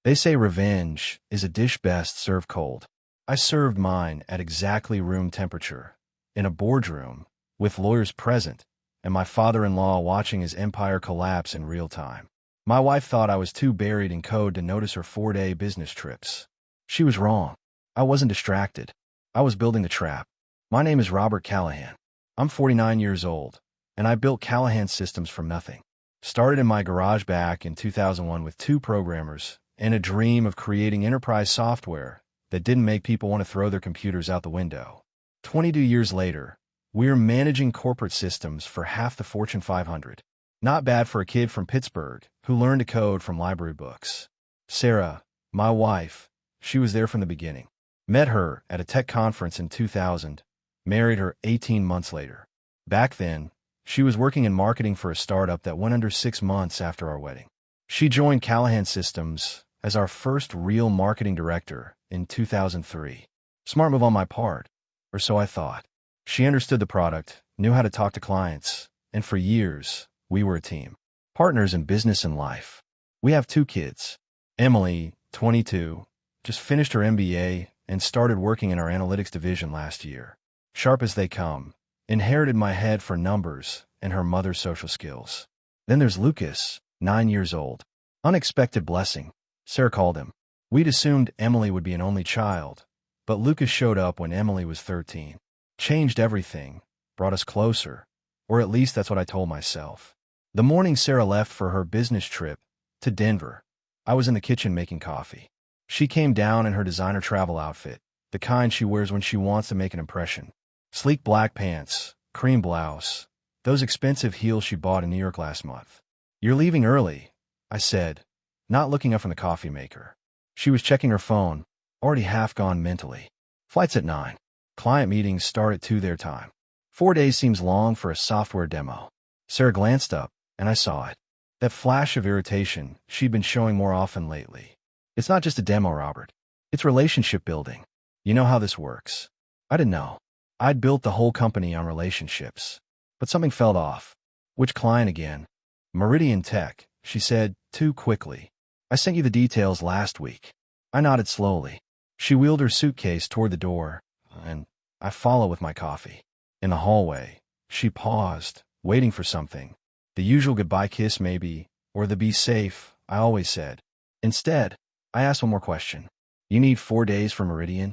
They say revenge is a dish best served cold. I served mine at exactly room temperature, in a boardroom, with lawyers present, and my father-in-law watching his empire collapse in real time. My wife thought I was too buried in code to notice her 4-day business trips. She was wrong. I wasn't distracted. I was building the trap. My name is Robert Callahan. I'm 49 years old, and I built Callahan Systems from nothing. Started in my garage back in 2001 with 2 programmers and a dream of creating enterprise software that didn't make people want to throw their computers out the window. 22 years later, we're managing corporate systems for half the Fortune 500. Not bad for a kid from Pittsburgh who learned to code from library books. Sarah, my wife, she was there from the beginning. Met her at a tech conference in 2000, married her 18 months later. Back then, she was working in marketing for a startup that went under 6 months after our wedding. She joined Callahan Systems as our first real marketing director in 2003. Smart move on my part, or so I thought. She understood the product, knew how to talk to clients, and for years, we were a team. Partners in business and life. We have 2 kids. Emily, 22, just finished her MBA and started working in our analytics division last year. Sharp as they come, inherited my head for numbers and her mother's social skills. Then there's Lucas, 9 years old. Unexpected blessing, Sarah called him. We'd assumed Emily would be an only child, but Lucas showed up when Emily was 13. Changed everything, brought us closer, or at least that's what I told myself. The morning Sarah left for her business trip to Denver, I was in the kitchen making coffee. She came down in her designer travel outfit, the kind she wears when she wants to make an impression. Sleek black pants, cream blouse, those expensive heels she bought in New York last month. "You're leaving early," I said, not looking up from the coffee maker. She was checking her phone, already half gone mentally. "Flight's at 9. Client meetings start at 2 their time. 4 days seems long for a software demo." Sarah glanced up, and I saw it. That flash of irritation she'd been showing more often lately. "It's not just a demo, Robert. It's relationship building. You know how this works." I didn't know. I'd built the whole company on relationships. But something felt off. "Which client again?" "Meridian Tech," she said, too quickly. "I sent you the details last week." I nodded slowly. She wheeled her suitcase toward the door, and I followed with my coffee. In the hallway, she paused, waiting for something. The usual goodbye kiss maybe, or the be safe, I always said. Instead, I asked one more question. "You need 4 days for Meridian?"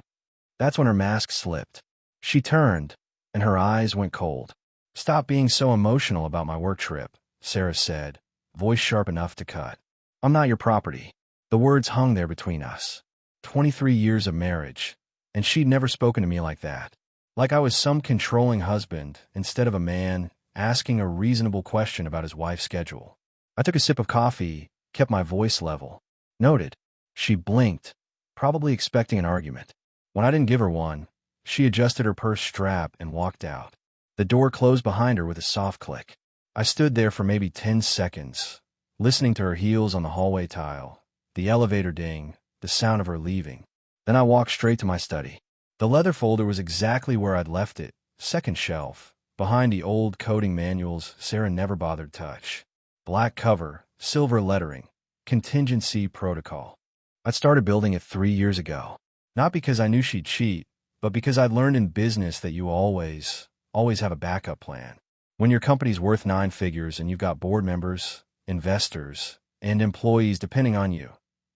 That's when her mask slipped. She turned, and her eyes went cold. "Stop being so emotional about my work trip," Sarah said, voice sharp enough to cut. "I'm not your property." The words hung there between us. 23 years of marriage, and she'd never spoken to me like that. Like I was some controlling husband instead of a man asking a reasonable question about his wife's schedule. I took a sip of coffee, kept my voice level. "Noted." She blinked, probably expecting an argument. When I didn't give her one, she adjusted her purse strap and walked out. The door closed behind her with a soft click. I stood there for maybe 10 seconds, listening to her heels on the hallway tile, the elevator ding, the sound of her leaving. Then I walked straight to my study. The leather folder was exactly where I'd left it, second shelf, behind the old coding manuals Sarah never bothered to touch. Black cover, silver lettering, contingency protocol. I'd started building it 3 years ago. Not because I knew she'd cheat, but because I'd learned in business that you always have a backup plan. When your company's worth 9 figures and you've got board members, investors, and employees depending on you,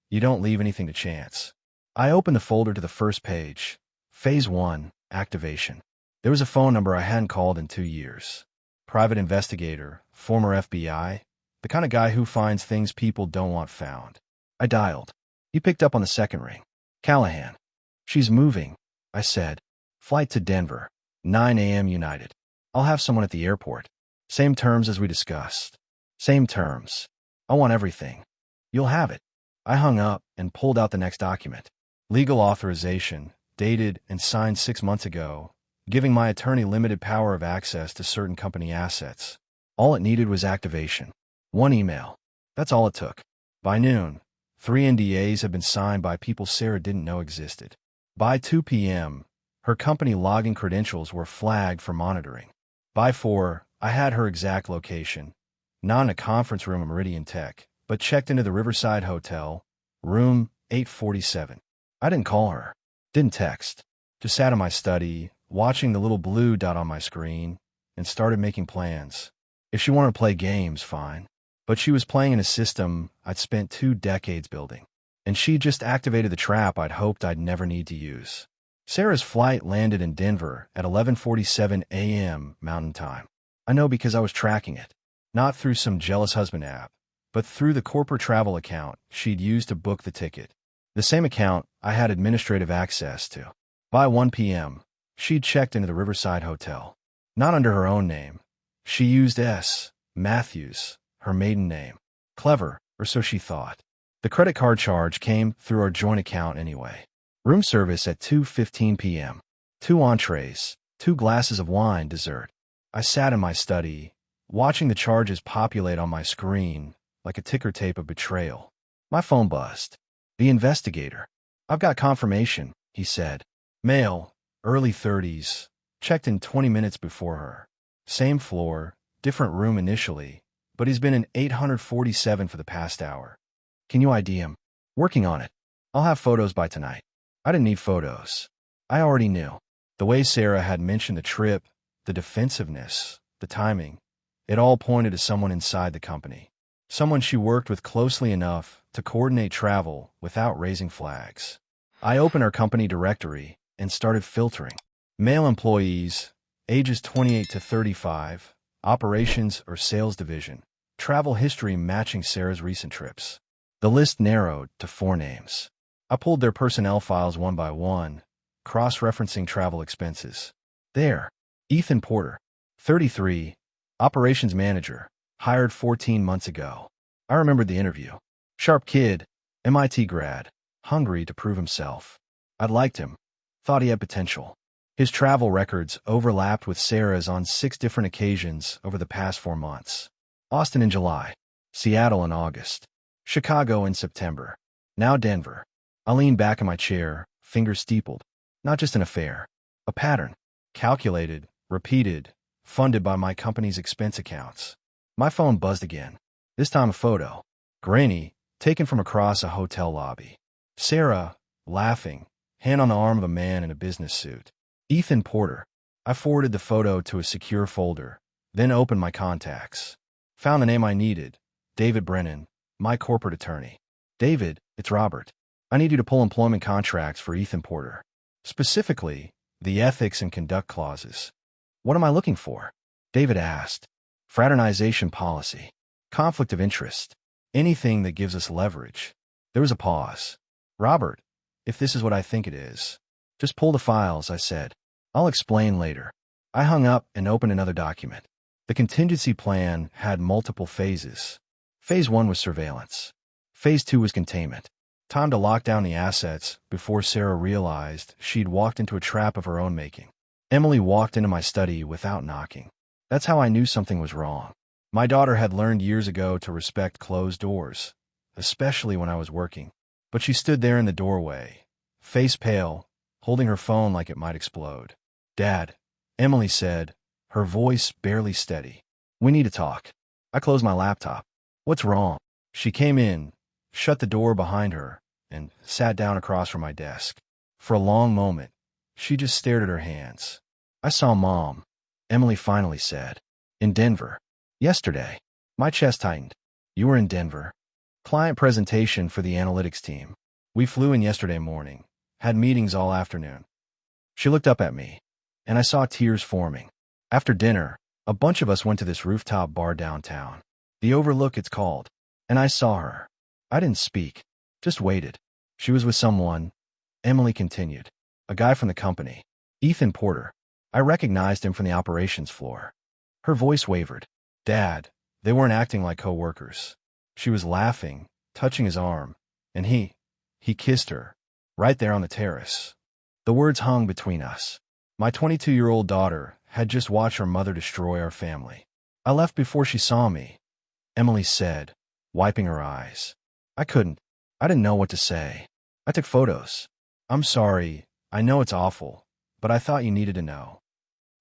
you don't leave anything to chance. I opened the folder to the first page. Phase 1, activation. There was a phone number I hadn't called in 2 years. Private investigator, former FBI, the kind of guy who finds things people don't want found. I dialed. He picked up on the second ring. "Callahan." "She's moving," I said. "Flight to Denver, 9 a.m. United. I'll have someone at the airport. Same terms as we discussed." "Same terms. I want everything." "You'll have it." I hung up and pulled out the next document. Legal authorization, dated and signed 6 months ago, giving my attorney limited power of access to certain company assets. All it needed was activation. 1 email. That's all it took. By noon, 3 NDAs had been signed by people Sarah didn't know existed. By 2 p.m., her company login credentials were flagged for monitoring. By 4, I had her exact location, not in a conference room at Meridian Tech, but checked into the Riverside Hotel, Room 847. I didn't call her. Didn't text. Just sat in my study, watching the little blue dot on my screen, and started making plans. If she wanted to play games, fine. But she was playing in a system I'd spent 2 decades building. And she just activated the trap I'd hoped I'd never need to use. Sarah's flight landed in Denver at 11:47 a.m. Mountain Time. I know because I was tracking it. Not through some jealous husband app, but through the corporate travel account she'd used to book the ticket. The same account I had administrative access to. By 1 p.m., she'd checked into the Riverside Hotel. Not under her own name. She used S. Matthews, her maiden name. Clever, or so she thought. The credit card charge came through our joint account anyway. Room service at 2:15 p.m. 2 entrees, 2 glasses of wine, dessert. I sat in my study, watching the charges populate on my screen like a ticker tape of betrayal. My phone buzzed. The investigator. I've got confirmation, he said. Male, early 30s, checked in 20 minutes before her. Same floor, different room initially, but he's been in 847 for the past hour. Can you ID him? Working on it. I'll have photos by tonight. I didn't need photos. I already knew. The way Sarah had mentioned the trip, the defensiveness, the timing, it all pointed to someone inside the company. Someone she worked with closely enough to coordinate travel without raising flags. I opened our company directory and started filtering. Male employees, ages 28 to 35, operations or sales division, travel history matching Sarah's recent trips. The list narrowed to 4 names. I pulled their personnel files one by one, cross-referencing travel expenses. There, Ethan Porter, 33, operations manager, hired 14 months ago. I remembered the interview. Sharp kid, MIT grad, hungry to prove himself. I'd liked him, thought he had potential. His travel records overlapped with Sarah's on 6 different occasions over the past 4 months. Austin in July, Seattle in August, Chicago in September, now Denver. I leaned back in my chair, fingers steepled. Not just an affair, a pattern, calculated, repeated, funded by my company's expense accounts. My phone buzzed again. This time a photo. Grainy, taken from across a hotel lobby. Sarah, laughing, hand on the arm of a man in a business suit. Ethan Porter. I forwarded the photo to a secure folder, then opened my contacts. Found the name I needed. David Brennan, my corporate attorney. David, it's Robert. I need you to pull employment contracts for Ethan Porter. Specifically, the ethics and conduct clauses. What am I looking for? David asked. Fraternization policy. Conflict of interest. Anything that gives us leverage. There was a pause. Robert, if this is what I think it is, just pull the files, I said. I'll explain later. I hung up and opened another document. The contingency plan had multiple phases. Phase 1 was surveillance. Phase 2 was containment. Time to lock down the assets before Sarah realized she'd walked into a trap of her own making. Emily walked into my study without knocking. That's how I knew something was wrong. My daughter had learned years ago to respect closed doors, especially when I was working. But she stood there in the doorway, face pale, holding her phone like it might explode. Dad, Emily said, her voice barely steady. We need to talk. I closed my laptop. What's wrong? She came in, shut the door behind her, and sat down across from my desk. For a long moment, she just stared at her hands. I saw Mom, Emily finally said. In Denver. Yesterday. My chest tightened. You were in Denver. Client presentation for the analytics team. We flew in yesterday morning, had meetings all afternoon. She looked up at me, and I saw tears forming. After dinner, a bunch of us went to this rooftop bar downtown. The Overlook, it's called. And I saw her. I didn't speak, just waited. She was with someone, Emily continued. A guy from the company. Ethan Porter. I recognized him from the operations floor. Her voice wavered. Dad, they weren't acting like co-workers. She was laughing, touching his arm, and he kissed her, right there on the terrace. The words hung between us. My 22-year-old daughter had just watched her mother destroy our family. I left before she saw me, Emily said, wiping her eyes. I didn't know what to say. I took photos. I'm sorry, I know it's awful, but I thought you needed to know.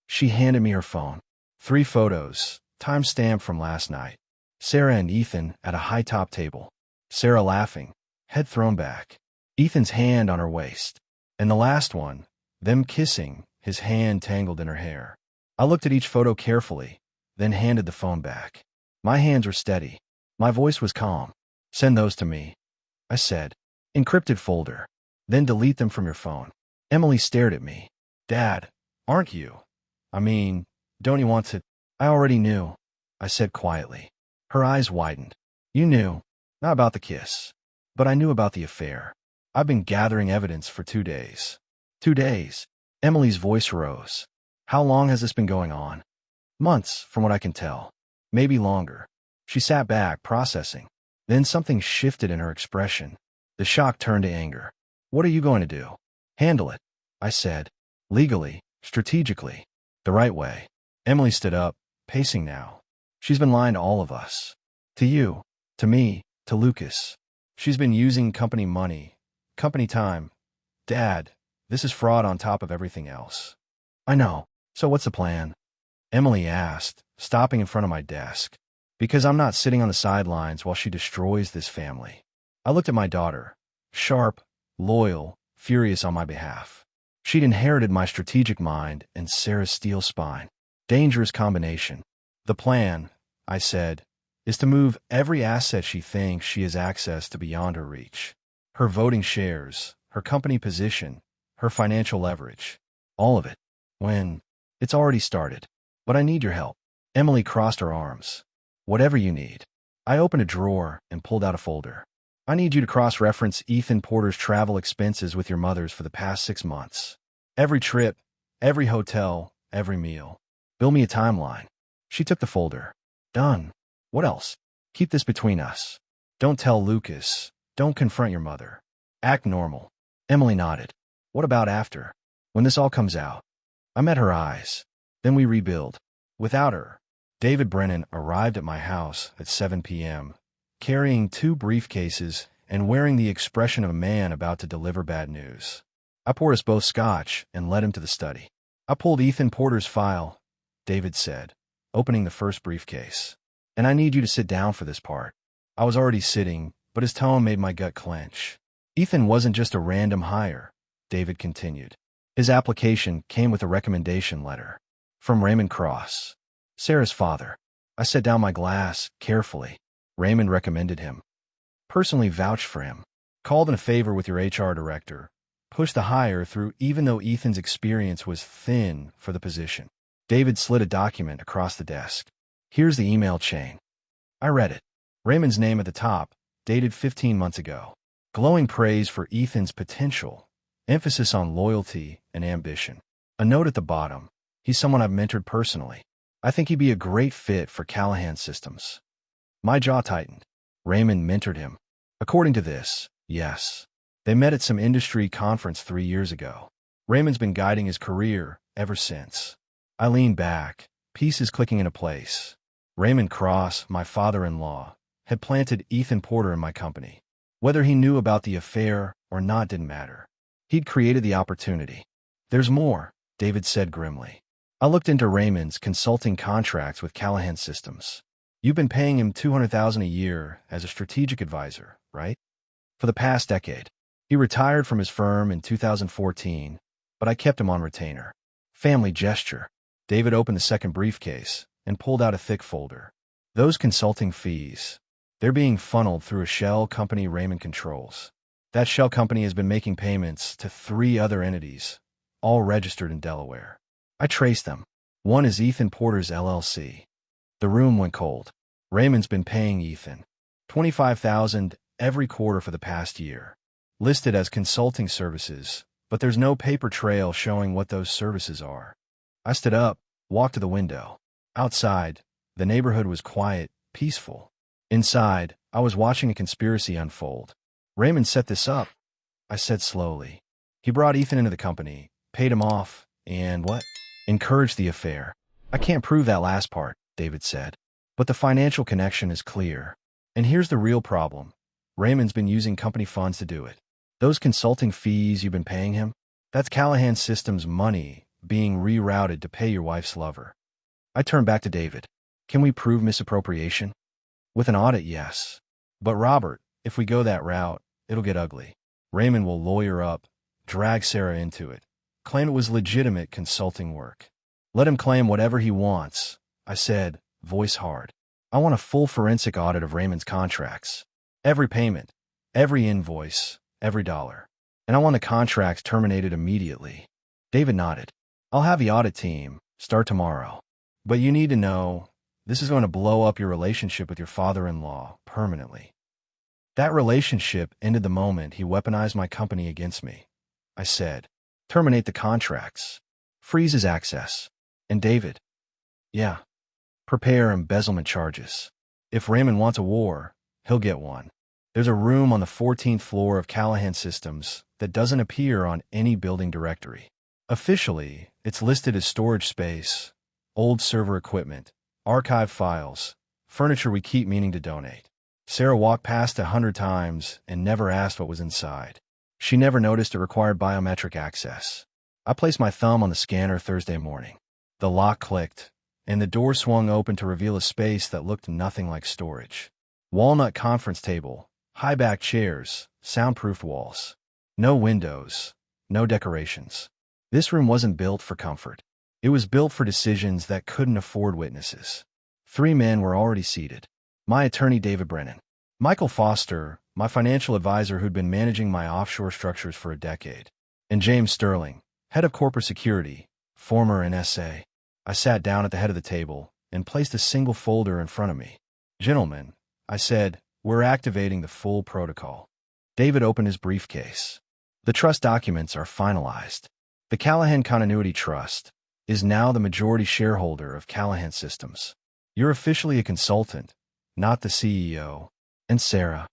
She handed me her phone. 3 photos, time-stamped from last night. Sarah and Ethan at a high-top table. Sarah laughing, head thrown back. Ethan's hand on her waist. And the last one, them kissing, his hand tangled in her hair. I looked at each photo carefully, then handed the phone back. My hands were steady. My voice was calm. Send those to me, I said. Encrypted folder. Then delete them from your phone. Emily stared at me. Dad, aren't you? I mean, don't you want to? I already knew, I said quietly. Her eyes widened. You knew. Not about the kiss. But I knew about the affair. I've been gathering evidence for 2 days. 2 days. Emily's voice rose. How long has this been going on? Months, from what I can tell. Maybe longer. She sat back, processing. Then something shifted in her expression. The shock turned to anger. What are you going to do? Handle it, I said. Legally, strategically, the right way. Emily stood up, pacing now. She's been lying to all of us. To you, to me, to Lucas. She's been using company money, company time. Dad, this is fraud on top of everything else. I know. So what's the plan? Emily asked, stopping in front of my desk. Because I'm not sitting on the sidelines while she destroys this family. I looked at my daughter. Sharp, loyal, furious on my behalf. She'd inherited my strategic mind and Sarah's steel spine. Dangerous combination. The plan, I said, is to move every asset she thinks she has access to beyond her reach. Her voting shares, her company position, her financial leverage. All of it. When? It's already started. But I need your help. Emily crossed her arms. Whatever you need. I opened a drawer and pulled out a folder. I need you to cross-reference Ethan Porter's travel expenses with your mother's for the past 6 months. Every trip, every hotel, every meal. Bill me a timeline. She took the folder. Done. What else? Keep this between us. Don't tell Lucas. Don't confront your mother. Act normal. Emily nodded. What about after? When this all comes out? I met her eyes. Then we rebuild. Without her. David Brennan arrived at my house at 7 p.m., carrying 2 briefcases and wearing the expression of a man about to deliver bad news. I poured us both scotch and led him to the study. I pulled Ethan Porter's file, David said, opening the first briefcase. And I need you to sit down for this part. I was already sitting, but his tone made my gut clench. Ethan wasn't just a random hire, David continued. His application came with a recommendation letter. From Raymond Cross, Sarah's father. I set down my glass carefully. Raymond recommended him. Personally vouched for him. Called in a favor with your HR director. Pushed the hire through even though Ethan's experience was thin for the position. David slid a document across the desk. Here's the email chain. I read it. Raymond's name at the top, dated 15 months ago. Glowing praise for Ethan's potential. Emphasis on loyalty and ambition. A note at the bottom. He's someone I've mentored personally. I think he'd be a great fit for Callahan Systems. My jaw tightened. Raymond mentored him. According to this, yes. They met at some industry conference 3 years ago. Raymond's been guiding his career ever since. I leaned back, pieces clicking into place. Raymond Cross, my father-in-law, had planted Ethan Porter in my company. Whether he knew about the affair or not didn't matter. He'd created the opportunity. There's more, David said grimly. I looked into Raymond's consulting contracts with Callahan Systems. You've been paying him $200,000 a year as a strategic advisor, right? For the past decade. He retired from his firm in 2014, but I kept him on retainer. Family gesture. David opened the second briefcase and pulled out a thick folder. Those consulting fees. They're being funneled through a shell company Raymond controls. That shell company has been making payments to 3 other entities, all registered in Delaware. I traced them. One is Ethan Porter's LLC. The room went cold. Raymond's been paying Ethan $25,000 every quarter for the past year. Listed as consulting services, but there's no paper trail showing what those services are. I stood up, walked to the window. Outside, the neighborhood was quiet, peaceful. Inside, I was watching a conspiracy unfold. Raymond set this up, I said slowly. He brought Ethan into the company, paid him off, and what? Encouraged the affair. I can't prove that last part, David said. But the financial connection is clear. And here's the real problem. Raymond's been using company funds to do it. Those consulting fees you've been paying him, that's Callahan Systems' money being rerouted to pay your wife's lover. I turned back to David. Can we prove misappropriation? With an audit, yes. But Robert, if we go that route, it'll get ugly. Raymond will lawyer up, drag Sarah into it, claim it was legitimate consulting work. Let him claim whatever he wants, I said, voice hard. I want a full forensic audit of Raymond's contracts. Every payment, every invoice, every dollar. And I want the contracts terminated immediately. David nodded. I'll have the audit team start tomorrow. But you need to know, this is going to blow up your relationship with your father-in-law permanently. That relationship ended the moment he weaponized my company against me. I said, terminate the contracts. Freeze his access. And David? Yeah. Prepare embezzlement charges. If Raymond wants a war, he'll get one. There's a room on the 14th floor of Callahan Systems that doesn't appear on any building directory. Officially, it's listed as storage space, old server equipment, archive files, furniture we keep meaning to donate. Sarah walked past 100 times and never asked what was inside. She never noticed it required biometric access. I placed my thumb on the scanner Thursday morning. The lock clicked, and the door swung open to reveal a space that looked nothing like storage. Walnut conference table, high-back chairs, soundproof walls. No windows, no decorations. This room wasn't built for comfort. It was built for decisions that couldn't afford witnesses. 3 men were already seated. My attorney David Brennan, Michael Foster, my financial advisor who'd been managing my offshore structures for a decade, and James Sterling, head of corporate security, former NSA. I sat down at the head of the table and placed a single folder in front of me. Gentlemen, I said, we're activating the full protocol. David opened his briefcase. The trust documents are finalized. The Callahan Continuity Trust is now the majority shareholder of Callahan Systems. You're officially a consultant, not the CEO. And Sarah?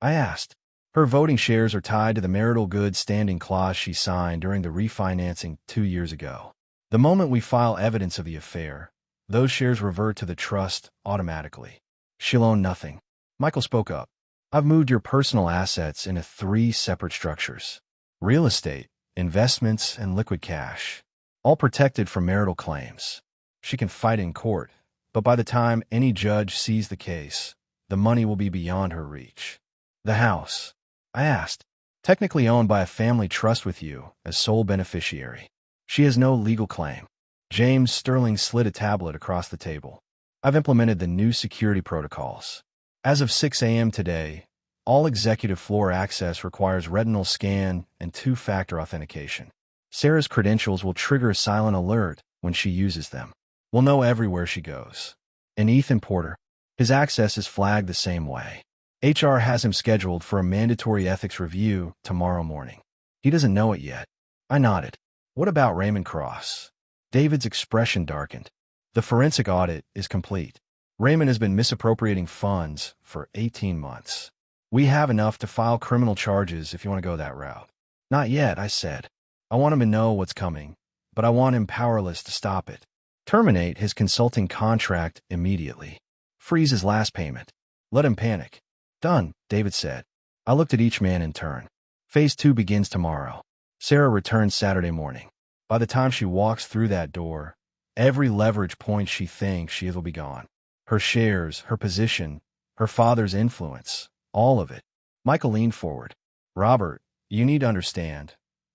I asked. Her voting shares are tied to the marital good standing clause she signed during the refinancing 2 years ago. The moment we file evidence of the affair, those shares revert to the trust automatically. She'll own nothing. Michael spoke up. I've moved your personal assets into 3 separate structures. Real estate, investments, and liquid cash. All protected from marital claims. She can fight in court, but by the time any judge sees the case, the money will be beyond her reach. The house, I asked, technically owned by a family trust with you as sole beneficiary. She has no legal claim. James Sterling slid a tablet across the table. I've implemented the new security protocols. As of 6 a.m. today, all executive floor access requires retinal scan and 2-factor authentication. Sarah's credentials will trigger a silent alert when she uses them. We'll know everywhere she goes. And Ethan Porter, his access is flagged the same way. HR has him scheduled for a mandatory ethics review tomorrow morning. He doesn't know it yet. I nodded. What about Raymond Cross? David's expression darkened. The forensic audit is complete. Raymond has been misappropriating funds for 18 months. We have enough to file criminal charges if you want to go that route. Not yet, I said. I want him to know what's coming, but I want him powerless to stop it. Terminate his consulting contract immediately. Freeze his last payment. Let him panic. Done, David said. I looked at each man in turn. Phase 2 begins tomorrow. Sarah returns Saturday morning. By the time she walks through that door, every leverage point she thinks she is will be gone. Her shares, her position, her father's influence, all of it. Michael leaned forward. Robert, you need to understand.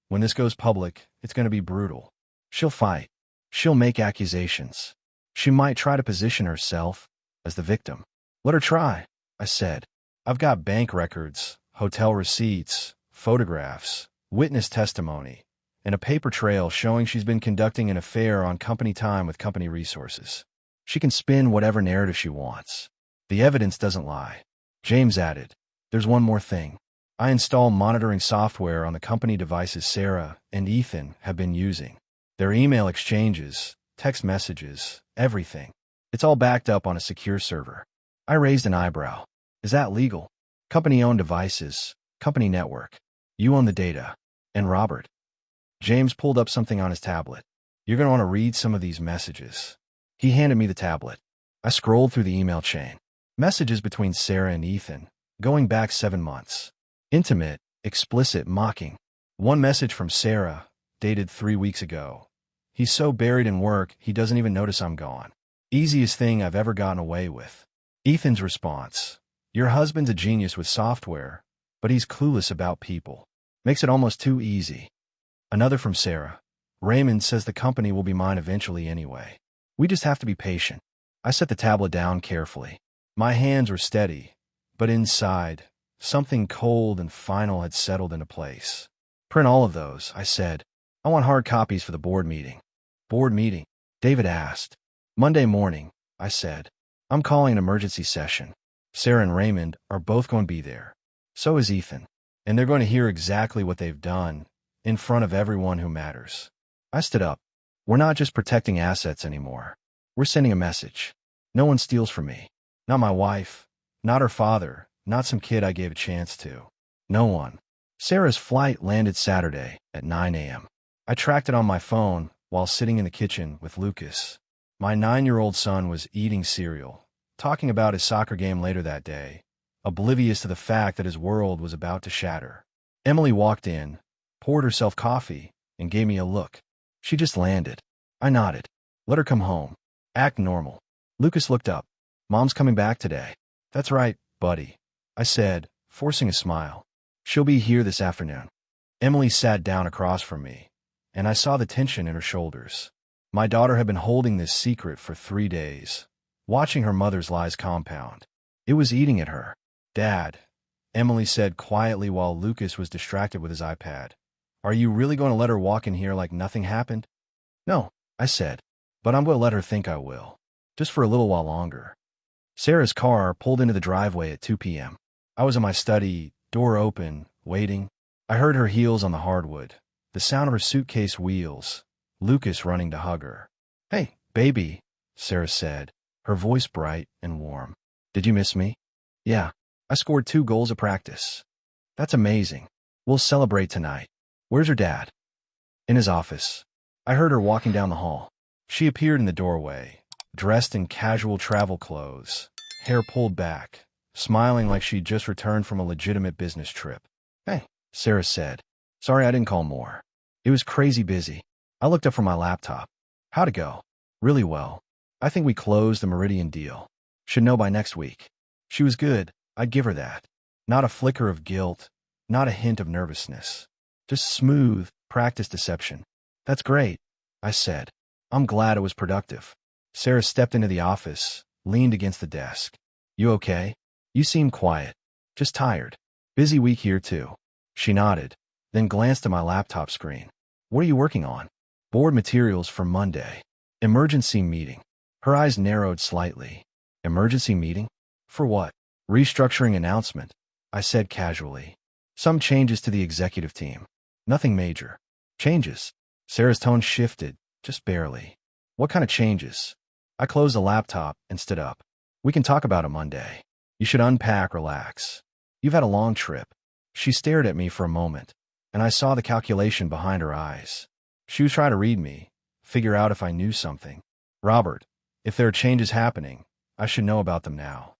When this goes public, it's going to be brutal. She'll fight. She'll make accusations. She might try to position herself as the victim. Let her try, I said. I've got bank records, hotel receipts, photographs, witness testimony, and a paper trail showing she's been conducting an affair on company time with company resources. She can spin whatever narrative she wants. The evidence doesn't lie. James added, there's one more thing. I install monitoring software on the company devices Sarah and Ethan have been using. Their email exchanges, text messages, everything. It's all backed up on a secure server. I raised an eyebrow. Is that legal? Company-owned devices, company network. You own the data. And Robert. James pulled up something on his tablet. You're going to want to read some of these messages. He handed me the tablet. I scrolled through the email chain. Messages between Sarah and Ethan, going back 7 months. Intimate, explicit, mocking. One message from Sarah, dated 3 weeks ago. He's so buried in work, he doesn't even notice I'm gone. Easiest thing I've ever gotten away with. Ethan's response. Your husband's a genius with software, but he's clueless about people. Makes it almost too easy. Another from Sarah. Raymond says the company will be mine eventually anyway. We just have to be patient. I set the tablet down carefully. My hands were steady, but inside, something cold and final had settled into place. Print all of those, I said. I want hard copies for the board meeting. Board meeting? David asked. Monday morning, I said. I'm calling an emergency session. Sarah and Raymond are both going to be there. So is Ethan. And they're going to hear exactly what they've done, in front of everyone who matters. I stood up. We're not just protecting assets anymore. We're sending a message. No one steals from me. Not my wife. Not her father. Not some kid I gave a chance to. No one. Sarah's flight landed Saturday at 9 a.m. I tracked it on my phone while sitting in the kitchen with Lucas. My 9-year-old son was eating cereal, talking about his soccer game later that day, oblivious to the fact that his world was about to shatter. Emily walked in, poured herself coffee, and gave me a look. She just landed. I nodded. Let her come home. Act normal. Lucas looked up. Mom's coming back today. That's right, buddy, I said, forcing a smile. She'll be here this afternoon. Emily sat down across from me, and I saw the tension in her shoulders. My daughter had been holding this secret for 3 days, watching her mother's lies compound. It was eating at her. Dad, Emily said quietly while Lucas was distracted with his iPad. Are you really going to let her walk in here like nothing happened? No, I said, but I'm going to let her think I will. Just for a little while longer. Sarah's car pulled into the driveway at 2 p.m. I was in my study, door open, waiting. I heard her heels on the hardwood, the sound of her suitcase wheels, Lucas running to hug her. Hey, baby, Sarah said, her voice bright and warm. Did you miss me? Yeah, I scored 2 goals at practice. That's amazing. We'll celebrate tonight. Where's her dad? In his office. I heard her walking down the hall. She appeared in the doorway, dressed in casual travel clothes, hair pulled back, smiling like she'd just returned from a legitimate business trip. Hey, Sarah said. Sorry I didn't call more. It was crazy busy. I looked up from my laptop. How'd it go? Really well. I think we closed the Meridian deal. Should know by next week. She was good. I'd give her that. Not a flicker of guilt, not a hint of nervousness. Just smooth, practiced deception. That's great, I said. I'm glad it was productive. Sarah stepped into the office, leaned against the desk. You okay? You seem quiet. Just tired. Busy week here too. She nodded, then glanced at my laptop screen. What are you working on? Board materials for Monday. Emergency meeting. Her eyes narrowed slightly. Emergency meeting? For what? Restructuring announcement, I said casually. Some changes to the executive team. Nothing major. Changes? Sarah's tone shifted, just barely. What kind of changes? I closed the laptop and stood up. We can talk about it Monday. You should unpack, relax. You've had a long trip. She stared at me for a moment, and I saw the calculation behind her eyes. She was trying to read me, figure out if I knew something. Robert, if there are changes happening, I should know about them now.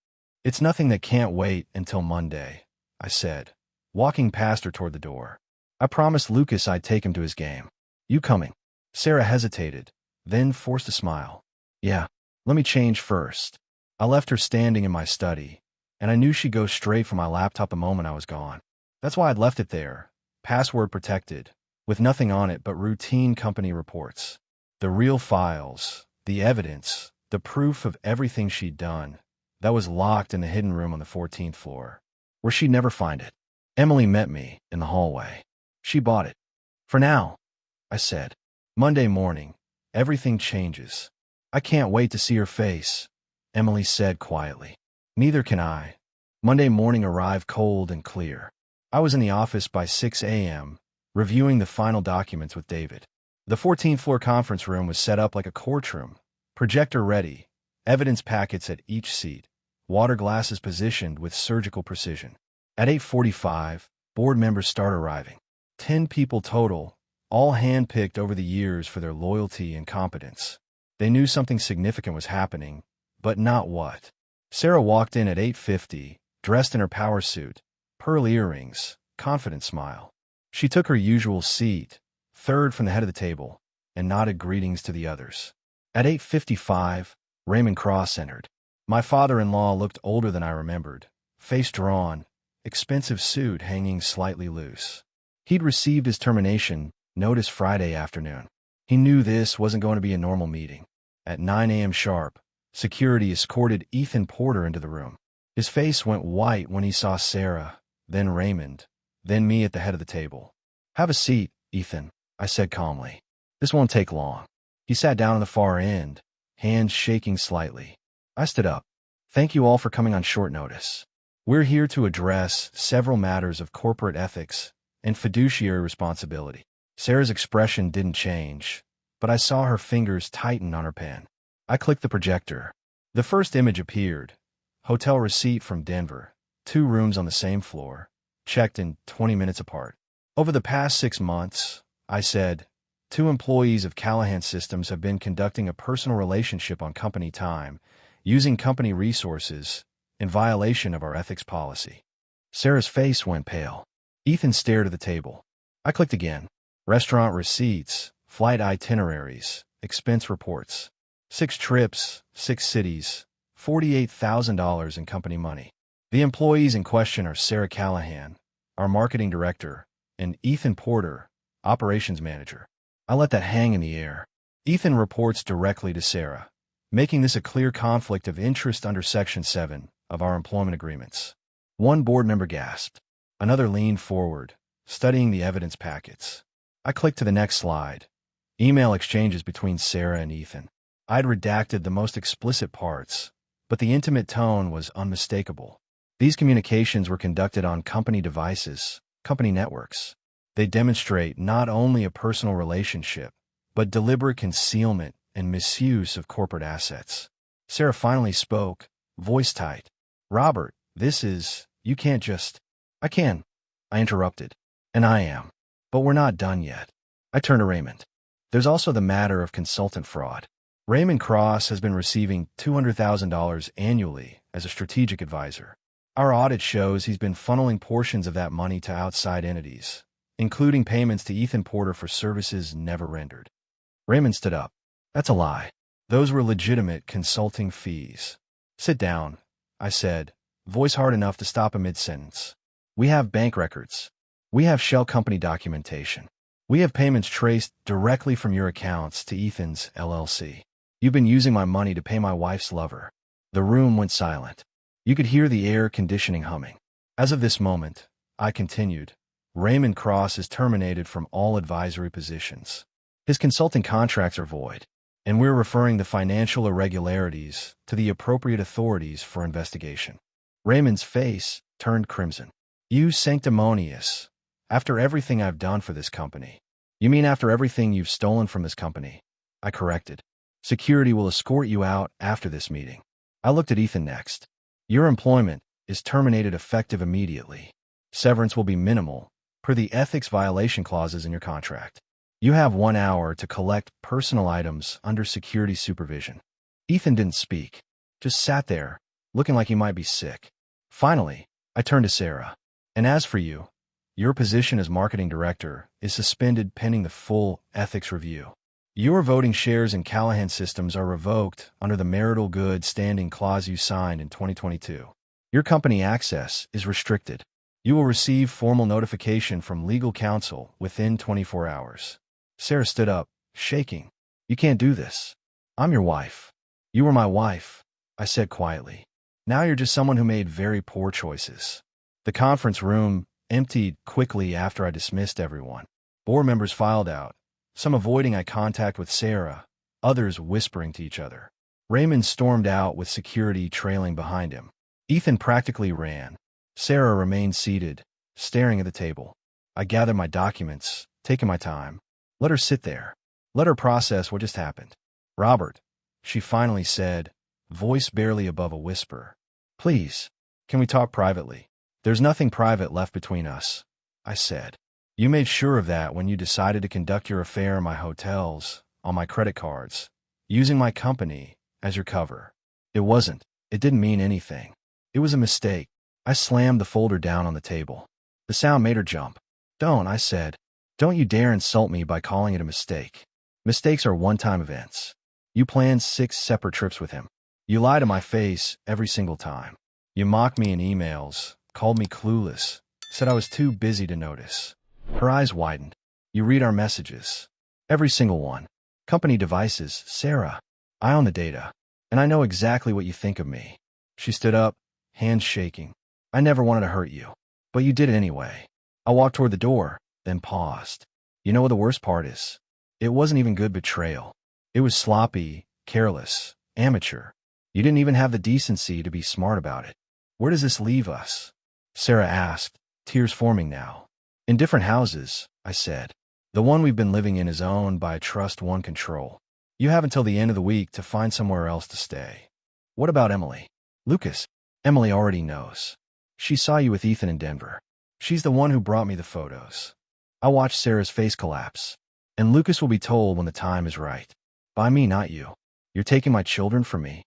It's nothing that can't wait until Monday, I said, walking past her toward the door. I promised Lucas I'd take him to his game. You coming? Sarah hesitated, then forced a smile. Yeah, let me change first. I left her standing in my study, and I knew she'd go straight for my laptop the moment I was gone. That's why I'd left it there, password protected, with nothing on it but routine company reports. The real files, the evidence, the proof of everything she'd done, that was locked in the hidden room on the 14th floor, where she'd never find it. Emily met me in the hallway. She bought it. For now, I said. Monday morning, everything changes. I can't wait to see her face, Emily said quietly. Neither can I. Monday morning arrived cold and clear. I was in the office by 6 a.m., reviewing the final documents with David. The 14th floor conference room was set up like a courtroom, projector ready, evidence packets at each seat, water glasses positioned with surgical precision. At 8:45, board members start arriving. 10 people total, all handpicked over the years for their loyalty and competence. They knew something significant was happening, but not what. Sarah walked in at 8:50, dressed in her power suit, pearl earrings, confident smile. She took her usual seat, third from the head of the table, and nodded greetings to the others. At 8:55, Raymond Cross entered. My father-in-law looked older than I remembered, face drawn, expensive suit hanging slightly loose. He'd received his termination notice Friday afternoon. He knew this wasn't going to be a normal meeting. At 9 a.m. sharp, security escorted Ethan Porter into the room. His face went white when he saw Sarah, then Raymond, then me at the head of the table. "Have a seat, Ethan," I said calmly. "This won't take long." He sat down on the far end, hands shaking slightly. I stood up. "Thank you all for coming on short notice. We're here to address several matters of corporate ethics and fiduciary responsibility." Sarah's expression didn't change, but I saw her fingers tighten on her pen. I clicked the projector. The first image appeared. Hotel receipt from Denver. 2 rooms on the same floor. Checked in 20 minutes apart. "Over the past 6 months," I said, "2 employees of Callahan Systems have been conducting a personal relationship on company time, using company resources, in violation of our ethics policy." Sarah's face went pale. Ethan stared at the table. I clicked again. Restaurant receipts, flight itineraries, expense reports. 6 trips, 6 cities, $48,000 in company money. The employees in question are Sarah Callahan, our marketing director, and Ethan Porter, operations manager. I let that hang in the air. Ethan reports directly to Sarah, making this a clear conflict of interest under Section 7 of our employment agreements. One board member gasped. Another leaned forward, studying the evidence packets. I clicked to the next slide. Email exchanges between Sarah and Ethan. I'd redacted the most explicit parts, but the intimate tone was unmistakable. These communications were conducted on company devices, company networks. They demonstrate not only a personal relationship, but deliberate concealment and misuse of corporate assets. Sarah finally spoke, voice tight. "Robert, you can't just—" "I can," I interrupted. "And I am. But we're not done yet." I turned to Raymond. "There's also the matter of consultant fraud. Raymond Cross has been receiving $200,000 annually as a strategic advisor. Our audit shows he's been funneling portions of that money to outside entities, including payments to Ethan Porter for services never rendered." Raymond stood up. "That's a lie. Those were legitimate consulting fees." "Sit down," I said, voice hard enough to stop a mid-sentence. "We have bank records. We have shell company documentation. We have payments traced directly from your accounts to Ethan's LLC. You've been using my money to pay my wife's lover." The room went silent. You could hear the air conditioning humming. "As of this moment," I continued, "Raymond Cross is terminated from all advisory positions. His consulting contracts are void, and we're referring the financial irregularities to the appropriate authorities for investigation." Raymond's face turned crimson. "You sanctimonious. After everything I've done for this company." "You mean after everything you've stolen from this company?" I corrected. "Security will escort you out after this meeting." I looked at Ethan next. "Your employment is terminated effective immediately. Severance will be minimal, per the ethics violation clauses in your contract. You have 1 hour to collect personal items under security supervision." Ethan didn't speak, just sat there, looking like he might be sick. Finally, I turned to Sarah. "And as for you, your position as marketing director is suspended pending the full ethics review. Your voting shares in Callahan Systems are revoked under the marital good standing clause you signed in 2022. Your company access is restricted. You will receive formal notification from legal counsel within 24 hours. Sarah stood up, shaking. "You can't do this. I'm your wife. You were my wife," I said quietly. "Now you're just someone who made very poor choices." The conference room emptied quickly after I dismissed everyone. Board members filed out, some avoiding eye contact with Sarah, others whispering to each other. Raymond stormed out with security trailing behind him. Ethan practically ran. Sarah remained seated, staring at the table. I gathered my documents, taking my time. Let her sit there. Let her process what just happened. "Robert," she finally said, voice barely above a whisper. "Please, can we talk privately?" "There's nothing private left between us," I said. "You made sure of that when you decided to conduct your affair in my hotels, on my credit cards, using my company as your cover. It didn't mean anything. It was a mistake." I slammed the folder down on the table. The sound made her jump. "Don't," I said. "Don't you dare insult me by calling it a mistake. Mistakes are one-time events. You planned 6 separate trips with him. You lie to my face every single time. You mock me in emails, called me clueless, said I was too busy to notice. Her eyes widened. You read our messages. Every single one. Company devices, Sarah. I own the data, and I know exactly what you think of me. She stood up, hands shaking. I never wanted to hurt you, but you did it anyway. I walked toward the door, then paused. You know what the worst part is? It wasn't even good betrayal. It was sloppy, careless, amateur. You didn't even have the decency to be smart about it. Where does this leave us? Sarah asked, tears forming now. In different houses, I said. The one we've been living in is owned by a trust one control. You have until the end of the week to find somewhere else to stay. What about Emily? Lucas, Emily already knows. She saw you with Ethan in Denver. She's the one who brought me the photos. I watched Sarah's face collapse. And Lucas will be told when the time is right. By me, not you. You're taking my children from me.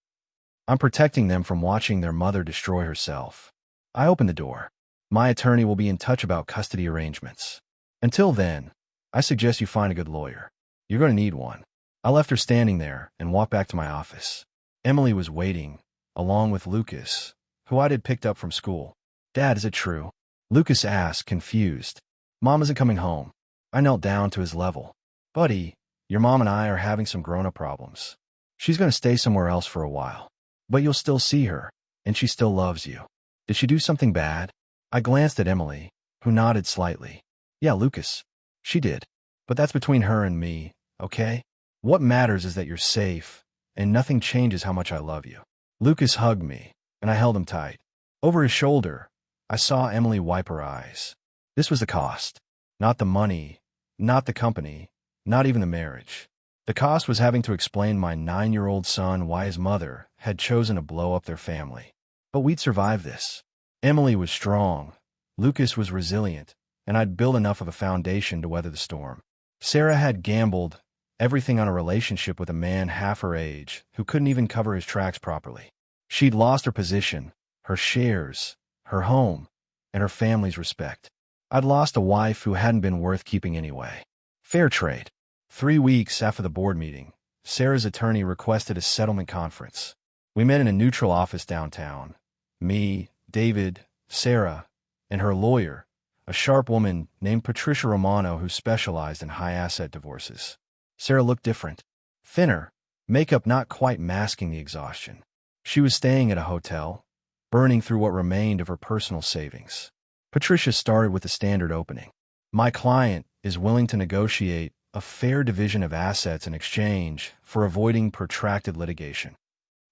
I'm protecting them from watching their mother destroy herself. I opened the door. My attorney will be in touch about custody arrangements. Until then, I suggest you find a good lawyer. You're going to need one. I left her standing there and walked back to my office. Emily was waiting, along with Lucas, who I had picked up from school. Dad, is it true? Lucas asked, confused. Mom isn't coming home. I knelt down to his level. Buddy, your mom and I are having some grown-up problems. She's going to stay somewhere else for a while. But you'll still see her, and she still loves you. Did she do something bad? I glanced at Emily, who nodded slightly. Yeah, Lucas. She did. But that's between her and me, okay? What matters is that you're safe, and nothing changes how much I love you. Lucas hugged me, and I held him tight. Over his shoulder, I saw Emily wipe her eyes. This was the cost. Not the money, not the company, not even the marriage. The cost was having to explain my 9-year-old son why his mother had chosen to blow up their family. But we'd survive this. Emily was strong, Lucas was resilient, and I'd built enough of a foundation to weather the storm. Sarah had gambled everything on a relationship with a man half her age who couldn't even cover his tracks properly. She'd lost her position, her shares, her home, and her family's respect. I'd lost a wife who hadn't been worth keeping anyway. Fair trade. 3 weeks after the board meeting, Sarah's attorney requested a settlement conference. We met in a neutral office downtown. Me, David, Sarah, and her lawyer, a sharp woman named Patricia Romano who specialized in high-asset divorces. Sarah looked different. Thinner, makeup not quite masking the exhaustion. She was staying at a hotel, burning through what remained of her personal savings. Patricia started with the standard opening. My client is willing to negotiate a fair division of assets in exchange for avoiding protracted litigation.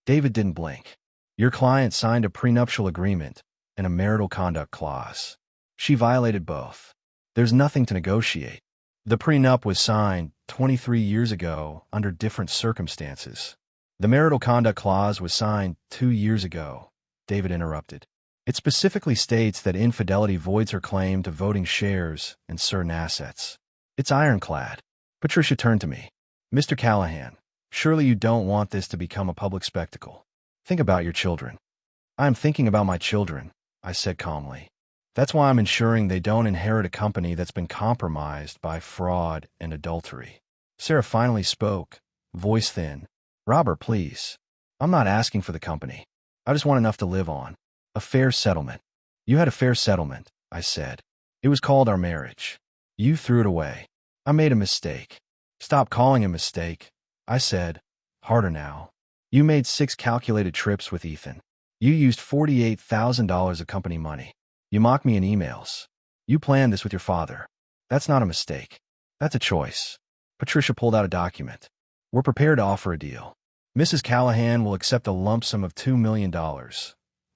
David didn't blink. Your client signed a prenuptial agreement and a marital conduct clause. She violated both. There's nothing to negotiate. The prenup was signed 23 years ago under different circumstances. The marital conduct clause was signed 2 years ago, David interrupted. It specifically states that infidelity voids her claim to voting shares and certain assets. It's ironclad. Patricia turned to me. Mr. Callahan, surely you don't want this to become a public spectacle. Think about your children. I am thinking about my children, I said calmly. That's why I'm ensuring they don't inherit a company that's been compromised by fraud and adultery. Sarah finally spoke, voice thin. Robert, please. I'm not asking for the company. I just want enough to live on. A fair settlement. You had a fair settlement, I said. It was called our marriage. You threw it away. I made a mistake. Stop calling it a mistake, I said. Harder now. You made 6 calculated trips with Ethan. You used $48,000 of company money. You mocked me in emails. You planned this with your father. That's not a mistake. That's a choice. Patricia pulled out a document. We're prepared to offer a deal. Mrs. Callahan will accept a lump sum of $2 million,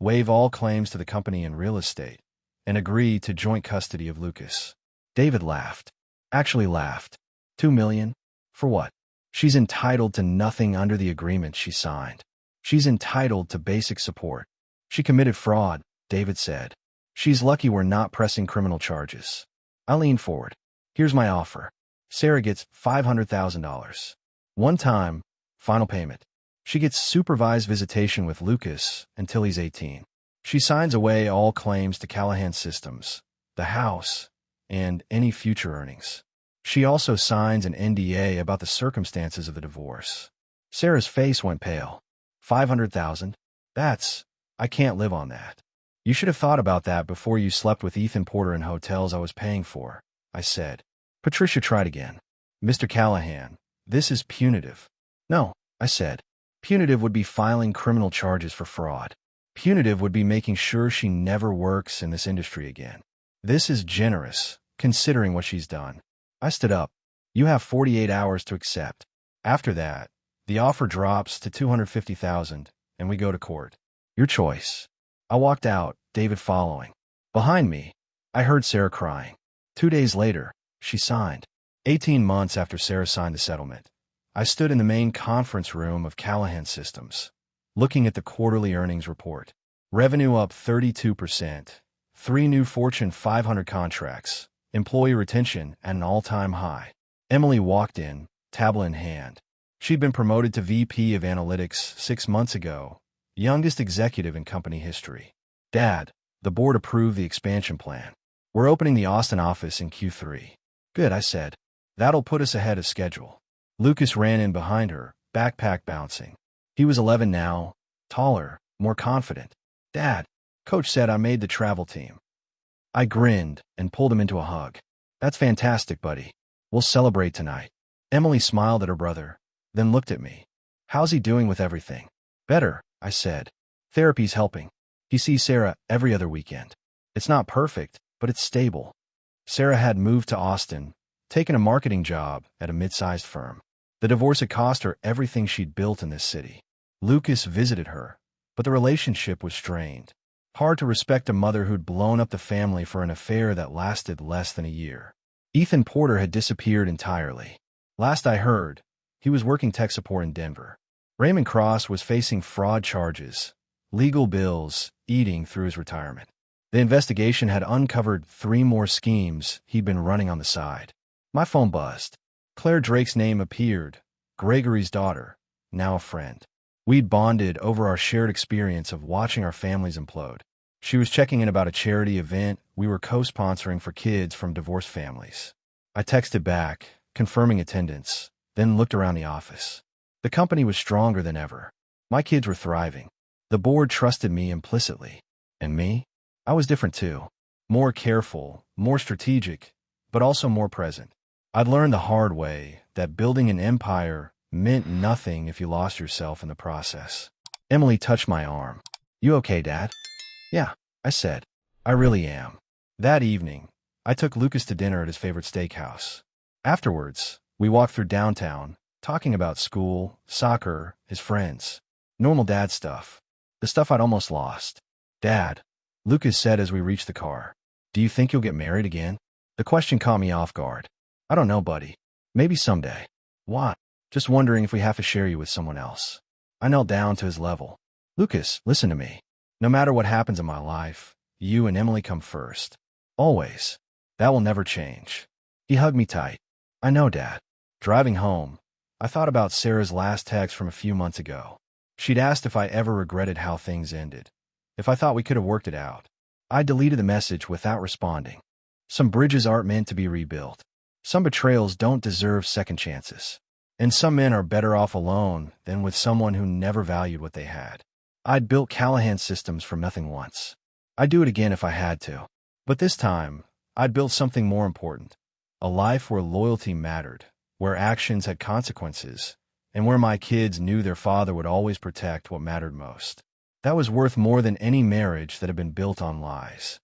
waive all claims to the company and real estate, and agree to joint custody of Lucas. David laughed. Actually laughed. $2 million? For what? She's entitled to nothing under the agreement she signed. She's entitled to basic support. She committed fraud, David said. She's lucky we're not pressing criminal charges. I leaned forward. Here's my offer. Sarah gets $500,000. One time, final payment. She gets supervised visitation with Lucas until he's 18. She signs away all claims to Callahan Systems, the house, and any future earnings. She also signs an NDA about the circumstances of the divorce. Sarah's face went pale. $500,000? I can't live on that. You should have thought about that before you slept with Ethan Porter in hotels I was paying for, I said. Patricia tried again. Mr. Callahan, this is punitive. No, I said. Punitive would be filing criminal charges for fraud. Punitive would be making sure she never works in this industry again. This is generous, considering what she's done. I stood up. You have 48 hours to accept. After that, the offer drops to $250,000, and we go to court. Your choice. I walked out, David following. Behind me, I heard Sarah crying. 2 days later, she signed. 18 months after Sarah signed the settlement, I stood in the main conference room of Callahan Systems, looking at the quarterly earnings report. Revenue up 32%, 3 new Fortune 500 contracts, employee retention at an all-time high. Emily walked in, tablet in hand. She'd been promoted to VP of Analytics 6 months ago, youngest executive in company history. Dad, the board approved the expansion plan. We're opening the Austin office in Q3. Good, I said. That'll put us ahead of schedule. Lucas ran in behind her, backpack bouncing. He was 11 now, taller, more confident. Dad, Coach said I made the travel team. I grinned and pulled him into a hug. That's fantastic, buddy. We'll celebrate tonight. Emily smiled at her brother, then looked at me. How's he doing with everything? Better, I said. Therapy's helping. He sees Sarah every other weekend. It's not perfect, but it's stable. Sarah had moved to Austin, taken a marketing job at a mid-sized firm. The divorce had cost her everything she'd built in this city. Lucas visited her, but the relationship was strained. Hard to respect a mother who'd blown up the family for an affair that lasted less than a year. Ethan Porter had disappeared entirely. Last I heard, he was working tech support in Denver. Raymond Cross was facing fraud charges, legal bills, eating through his retirement. The investigation had uncovered 3 more schemes he'd been running on the side. My phone buzzed. Claire Drake's name appeared, Gregory's daughter, now a friend. We'd bonded over our shared experience of watching our families implode. She was checking in about a charity event we were co-sponsoring for kids from divorced families. I texted back, confirming attendance, then looked around the office. The company was stronger than ever. My kids were thriving. The board trusted me implicitly. And me? I was different too. More careful, more strategic, but also more present. I'd learned the hard way that building an empire meant nothing if you lost yourself in the process. Emily touched my arm. You okay, Dad? Yeah, I said. I really am. That evening, I took Lucas to dinner at his favorite steakhouse. Afterwards, we walked through downtown, talking about school, soccer, his friends. Normal dad stuff. The stuff I'd almost lost. Dad, Lucas said as we reached the car, do you think you'll get married again? The question caught me off guard. I don't know, buddy. Maybe someday. What? Just wondering if we have to share you with someone else. I knelt down to his level. Lucas, listen to me. No matter what happens in my life, you and Emily come first. Always. That will never change. He hugged me tight. I know, Dad. Driving home, I thought about Sarah's last text from a few months ago. She'd asked if I ever regretted how things ended, if I thought we could have worked it out. I deleted the message without responding. Some bridges aren't meant to be rebuilt. Some betrayals don't deserve second chances. And some men are better off alone than with someone who never valued what they had. I'd built Callahan Systems from nothing once. I'd do it again if I had to. But this time, I'd built something more important. A life where loyalty mattered, where actions had consequences, and where my kids knew their father would always protect what mattered most. That was worth more than any marriage that had been built on lies.